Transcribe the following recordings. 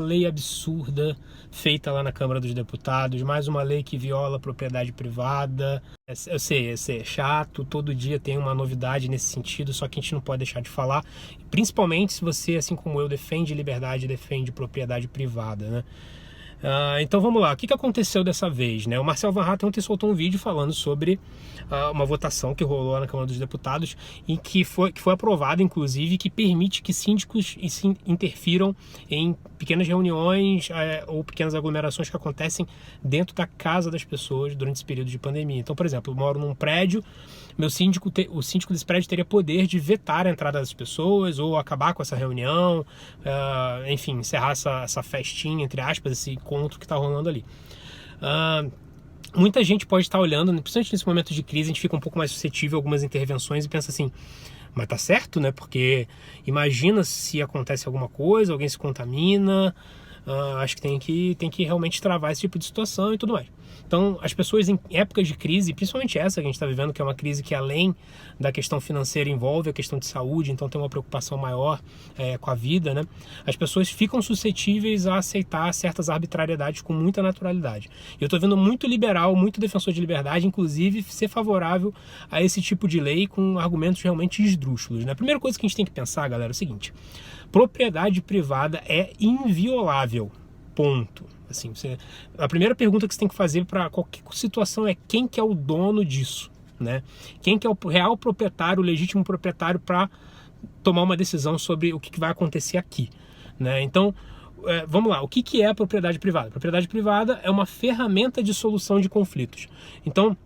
lei absurda feita lá na Câmara dos Deputados, mais uma lei que viola a propriedade privada. Eu sei, é chato, todo dia tem uma novidade nesse sentido, só que a gente não pode deixar de falar, principalmente se você, assim como eu, defende liberdade, defende propriedade privada, né? Então vamos lá, o que aconteceu dessa vez, né? O Marcel Van Hatten ontem soltou um vídeo falando sobre uma votação que rolou lá na Câmara dos Deputados e que foi aprovada, inclusive, que permite que síndicos interfiram em pequenas reuniões ou pequenas aglomerações que acontecem dentro da casa das pessoas durante esse período de pandemia. Então, por exemplo, eu moro num prédio, o síndico desse prédio teria poder de vetar a entrada das pessoas ou acabar com essa reunião, enfim, encerrar essa festinha, entre aspas, esse encontro que está rolando ali. Muita gente pode estar olhando, principalmente nesse momento de crise, a gente fica um pouco mais suscetível a algumas intervenções e pensa assim, mas tá certo, né? Porque imagina se acontece alguma coisa, alguém se contamina, acho que tem que realmente travar esse tipo de situação e tudo mais. Então, as pessoas em épocas de crise, principalmente essa que a gente está vivendo, que é uma crise que além da questão financeira envolve a questão de saúde, então tem uma preocupação maior com a vida, né? As pessoas ficam suscetíveis a aceitar certas arbitrariedades com muita naturalidade. Eu estou vendo muito liberal, muito defensor de liberdade, inclusive, ser favorável a esse tipo de lei com argumentos realmente esdrúxulos, né? A primeira coisa que a gente tem que pensar, galera, é o seguinte: propriedade privada é inviolável. Ponto. Assim, a primeira pergunta que você tem que fazer para qualquer situação é quem que é o dono disso, né? Quem que é o real proprietário, o legítimo proprietário para tomar uma decisão sobre o que vai acontecer aqui, né? Então, vamos lá, o que é a propriedade privada? A propriedade privada é uma ferramenta de solução de conflitos. Então,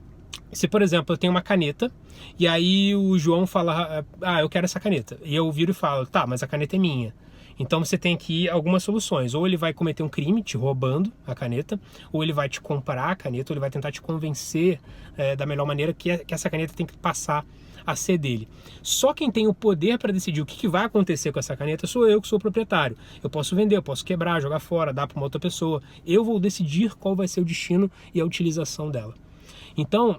se, por exemplo, eu tenho uma caneta e aí o João fala, eu quero essa caneta. E eu viro e falo, tá, mas a caneta é minha. Então você tem que ir algumas soluções. Ou ele vai cometer um crime te roubando a caneta, ou ele vai te comprar a caneta, ou ele vai tentar te convencer da melhor maneira que essa caneta tem que passar a ser dele. Só quem tem o poder para decidir o que vai acontecer com essa caneta sou eu, que sou o proprietário. Eu posso vender, eu posso quebrar, jogar fora, dar para uma outra pessoa. Eu vou decidir qual vai ser o destino e a utilização dela. Então,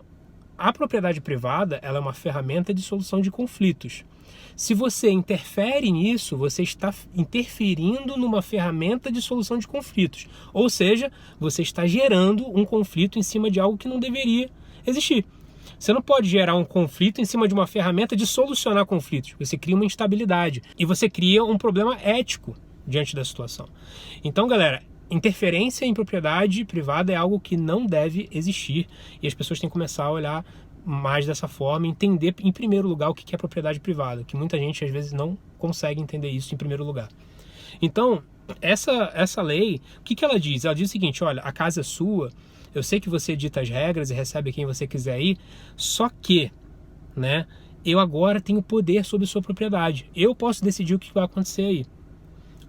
a propriedade privada, ela é uma ferramenta de solução de conflitos. Se você interfere nisso, você está interferindo numa ferramenta de solução de conflitos. Ou seja, você está gerando um conflito em cima de algo que não deveria existir. Você não pode gerar um conflito em cima de uma ferramenta de solucionar conflitos. Você cria uma instabilidade e você cria um problema ético diante da situação. Então, galera, interferência em propriedade privada é algo que não deve existir e as pessoas têm que começar a olhar mais dessa forma, entender em primeiro lugar o que é propriedade privada, que muita gente às vezes não consegue entender isso em primeiro lugar. Então, essa lei, o que ela diz? Ela diz o seguinte: olha, a casa é sua, eu sei que você dita as regras e recebe quem você quiser ir, só que, né, eu agora tenho poder sobre sua propriedade, eu posso decidir o que vai acontecer aí.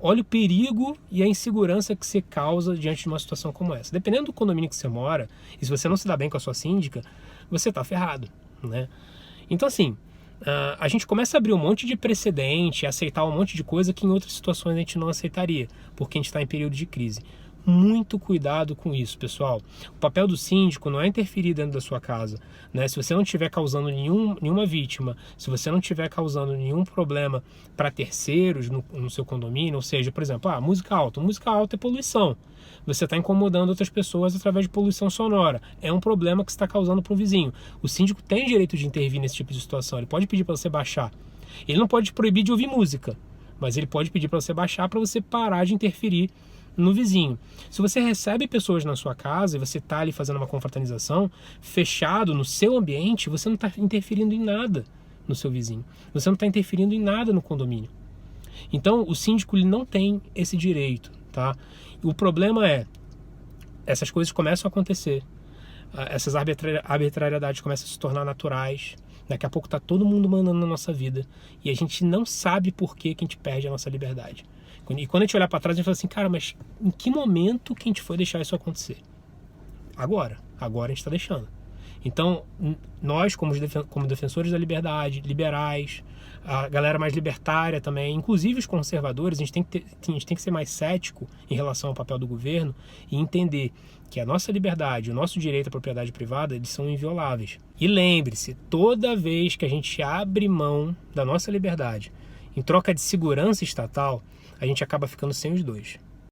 Olha o perigo e a insegurança que você causa diante de uma situação como essa. Dependendo do condomínio que você mora, e se você não se dá bem com a sua síndica, você está ferrado, né? Então, assim, a gente começa a abrir um monte de precedente, aceitar um monte de coisa que em outras situações a gente não aceitaria, porque a gente está em período de crise. Muito cuidado com isso, pessoal. O papel do síndico não é interferir dentro da sua casa, né? Se você não estiver causando nenhuma vítima, se você não estiver causando nenhum problema para terceiros no seu condomínio, ou seja, por exemplo, música alta é poluição. Você está incomodando outras pessoas através de poluição sonora. É um problema que você está causando para o vizinho. O síndico tem direito de intervir nesse tipo de situação. Ele pode pedir para você baixar. Ele não pode te proibir de ouvir música, mas ele pode pedir para você baixar para você parar de interferir no vizinho. Se você recebe pessoas na sua casa e você está ali fazendo uma confraternização, fechado no seu ambiente, você não está interferindo em nada no seu vizinho. Você não está interferindo em nada no condomínio. Então, o síndico ele não tem esse direito, tá? O problema é, essas coisas começam a acontecer, essas arbitrariedades começam a se tornar naturais, daqui a pouco está todo mundo mandando na nossa vida e a gente não sabe por que a gente perde a nossa liberdade. E quando a gente olhar para trás, a gente fala assim, cara, mas em que momento que a gente foi deixar isso acontecer? Agora a gente está deixando. Então, nós, como defensores da liberdade, liberais, a galera mais libertária também, inclusive os conservadores, a gente tem que ser mais cético em relação ao papel do governo e entender que a nossa liberdade, o nosso direito à propriedade privada, eles são invioláveis. E lembre-se, toda vez que a gente abre mão da nossa liberdade em troca de segurança estatal, a gente acaba ficando sem os dois.